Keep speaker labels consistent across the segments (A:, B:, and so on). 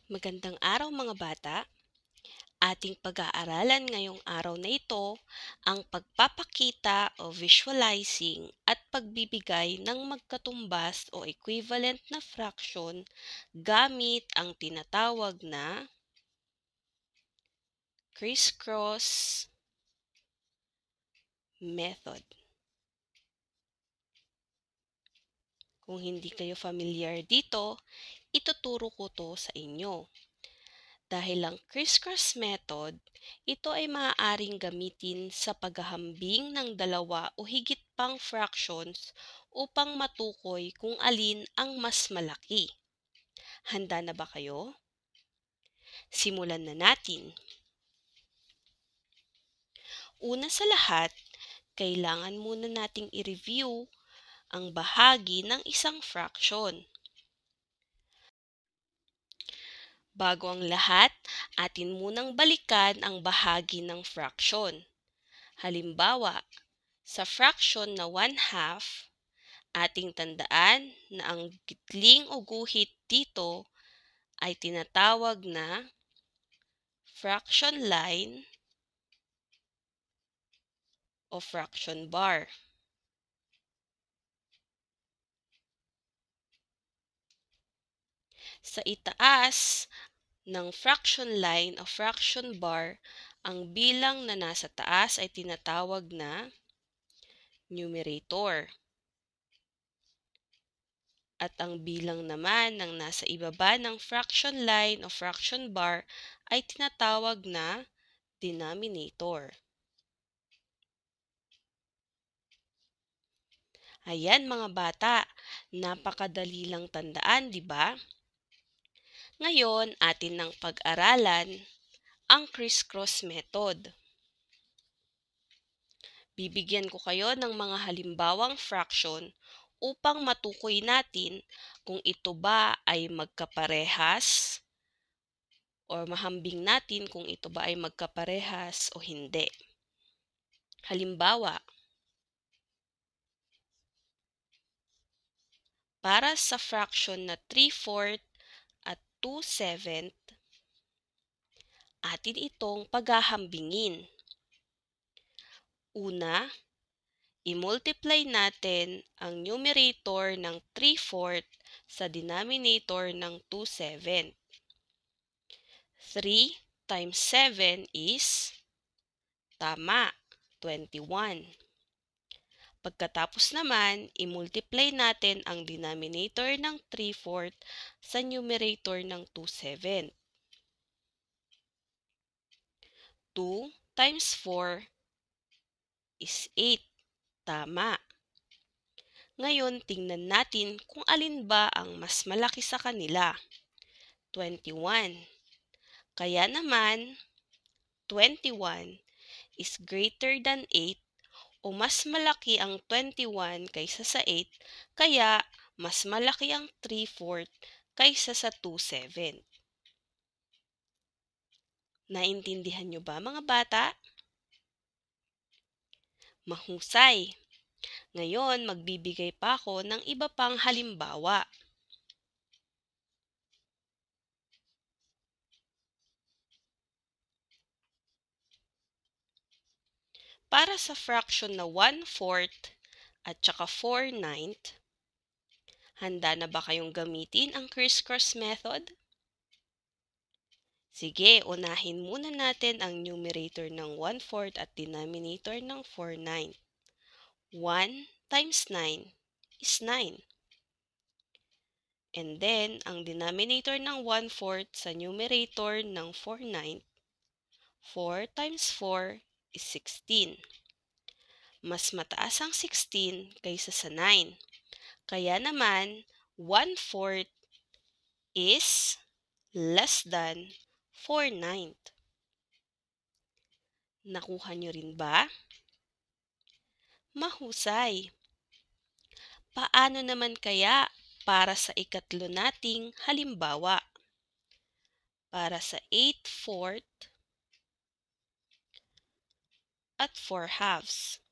A: Magandang araw mga bata. Ating pag-aaralan ngayong araw na ito ang pagpapakita o visualizing at pagbibigay ng magkatumbas o equivalent na fraction gamit ang tinatawag na crisscross method. Kung hindi kayo familiar dito, ituturo ko to sa inyo. Dahil ang crisscross method, ito ay maaaring gamitin sa paghahambing ng dalawa o higit pang fractions upang matukoy kung alin ang mas malaki. Handa na ba kayo? Simulan na natin. Una sa lahat, kailangan muna nating i-review ang bahagi ng isang fraction. Bago ang lahat, atin munang balikan ang bahagi ng fraction. Halimbawa, sa fraction na 1/2, ating tandaan na ang gitling o guhit dito ay tinatawag na fraction line o fraction bar. Sa itaas ng fraction line o fraction bar, ang bilang na nasa taas ay tinatawag na numerator. At ang bilang naman ng nasa ibaba ng fraction line o fraction bar ay tinatawag na denominator. Ayan mga bata, napakadali lang tandaan, di ba? Ngayon, atin nang pag-aralan ang crisscross method. Bibigyan ko kayo ng mga halimbawang fraction upang matukoy natin kung ito ba ay magkaparehas o mahambing natin kung ito ba ay magkaparehas o hindi. Halimbawa, para sa fraction na 3/4 at 2/7, atin itong paghahambingin. Una, i-multiply natin ang numerator ng 3/4 sa denominator ng 2/7. 3 times 7 is, tama, 21. Pagkatapos naman, i-multiply natin ang denominator ng 3/4 sa numerator ng 2/7. 2 times 4 is 8. Tama. Ngayon, tingnan natin kung alin ba ang mas malaki sa kanila. 21. Kaya naman, 21 is greater than 8 o mas malaki ang 21 kaysa sa 8, kaya mas malaki ang 3/4 kaysa sa 2/7. Naintindihan nyo ba mga bata? Mahusay! Ngayon, magbibigay pa ako ng iba pang halimbawa. Para sa fraction na 1/4 at saka 4/9, handa na ba kayong gamitin ang crisscross method? Sige, unahin muna natin ang numerator ng 1/4 at denominator ng 4/9. 1 times 9 is 9. And then, ang denominator ng 1/4 sa numerator ng 4/9, 4 times 4 is 16. Mas mataas ang 16 kaysa sa 9. Kaya naman, 1/4 is less than 4/9. Nakuha nyo rin ba? Mahusay! Paano naman kaya para sa ikatlo nating halimbawa? Para sa 8/4 at 4/2.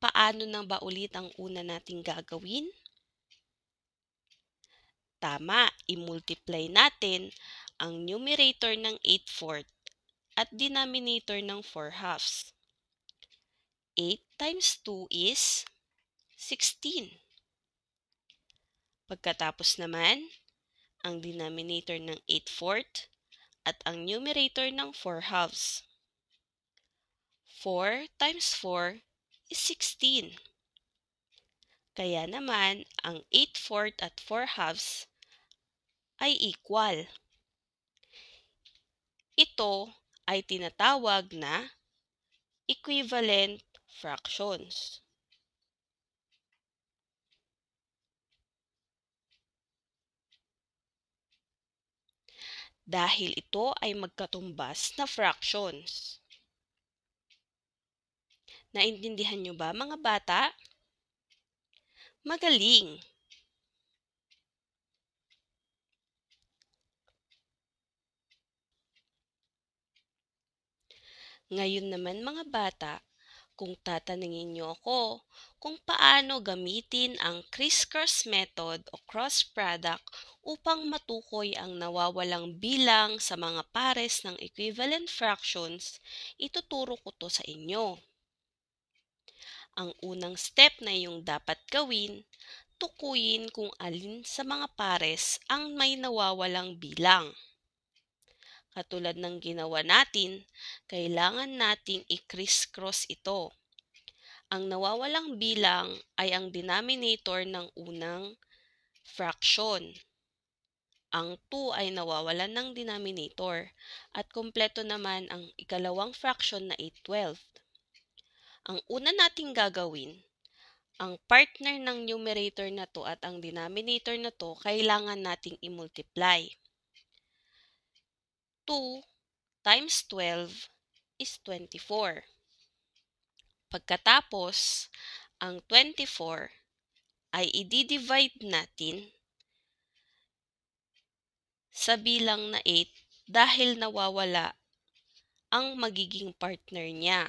A: Paano na ba ulit ang una nating gagawin? Tama, i-multiply natin ang numerator ng 8/4 at denominator ng 4/2. 8 times 2 is 16. Pagkatapos naman, ang denominator ng 8/4 at ang numerator ng 4/2. 4 times 4 is 16. Kaya naman, ang 8/4 at 4/2 ay equal. Ito ay tinatawag na equivalent fractions. Dahil ito ay magkatumbas na fractions. Naintindihan niyo ba, mga bata? Magaling! Ngayon naman, mga bata, kung tatanungin niyo ako kung paano gamitin ang criss-cross method o cross product upang matukoy ang nawawalang bilang sa mga pares ng equivalent fractions, ituturo ko to sa inyo. Ang unang step na iyong dapat gawin, tukuyin kung alin sa mga pares ang may nawawalang bilang. Katulad ng ginawa natin, kailangan nating i-criss-cross ito. Ang nawawalang bilang ay ang denominator ng unang fraction. Ang 2 ay nawawalan ng denominator at kumpleto naman ang ikalawang fraction na 8/12. Ang una nating gagawin, ang partner ng numerator na to at ang denominator na to kailangan nating i-multiply. 2 times 12 is 24. Pagkatapos, ang 24 ay i-divide natin sa bilang na 8 dahil nawawala ang magiging partner niya.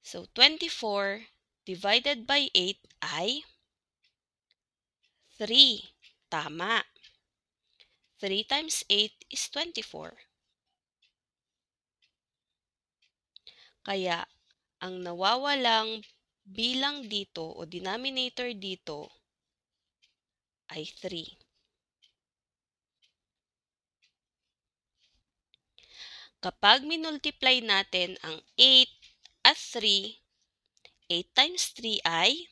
A: So, 24 divided by 8 ay 3. Tama. 3 times 8 is 24. Kaya, ang nawawalang bilang dito o denominator dito ay 3. Kapag minultiply natin ang 8 at 3, 8 times 3 ay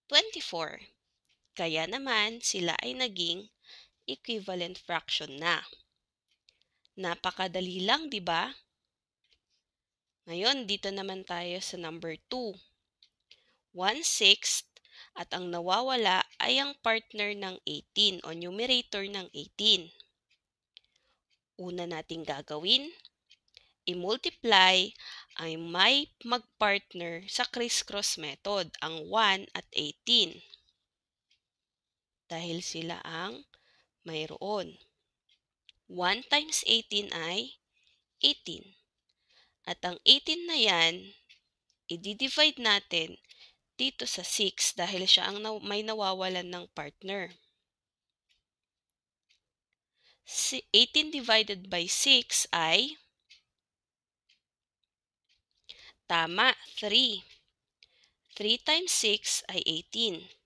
A: 24. Kaya naman, sila ay naging equivalent fraction na. Napakadali lang, di ba? Ngayon, dito naman tayo sa number 2. 1/6 at ang nawawala ay ang partner ng 18 o numerator ng 18. Una nating gagawin, i-multiply ay may mag-partner sa criss-cross method, ang 1 at 18. Dahil sila ang mayroon. 1 times 18 ay 18. At ang 18 na yan, i-divide natin dito sa 6 dahil siya ang may nawawalan ng partner. 18 divided by 6 ay tama, 3. 3 times 6 ay 18.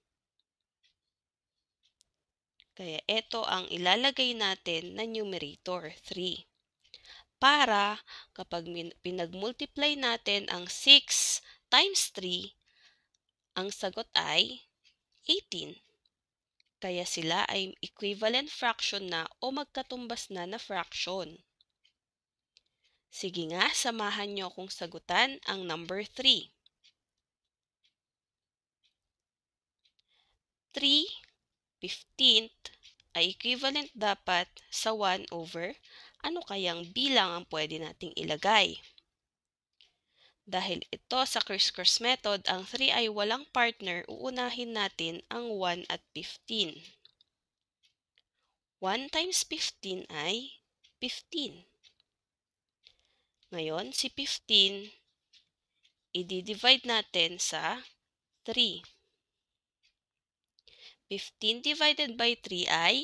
A: Kaya ito ang ilalagay natin na numerator, 3. Para kapag pinag-multiply natin ang 6 times 3, ang sagot ay 18. Kaya sila ay equivalent fraction na o magkatumbas na fraction. Sige nga, samahan niyo akong sagutan ang number 3. 3/15 ay equivalent dapat sa 1 over ano kayang bilang ang pwede nating ilagay. Dahil ito sa criss-cross method, ang 3 ay walang partner, uunahin natin ang 1 at 15. 1 times 15 ay 15. Ngayon, si 15, i-divide natin sa 3. 15 divided by 3 ay?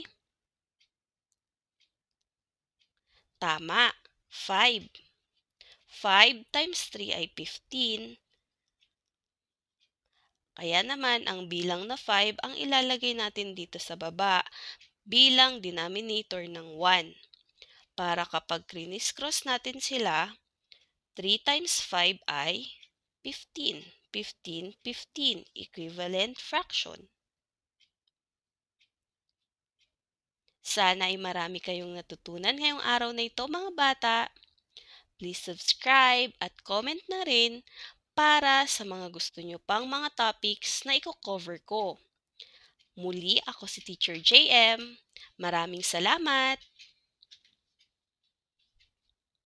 A: Tama, 5. 5 times 3 ay 15. Kaya naman, ang bilang na 5 ang ilalagay natin dito sa baba bilang denominator ng 1. Para kapag criss-cross natin sila, 3 times 5 ay 15. 15, 15, equivalent fraction. Sana ay marami kayong natutunan ngayong araw na ito, mga bata. Please subscribe at comment na rin para sa mga gusto nyo pang mga topics na i-cover ko. Muli, ako si Teacher JM. Maraming salamat!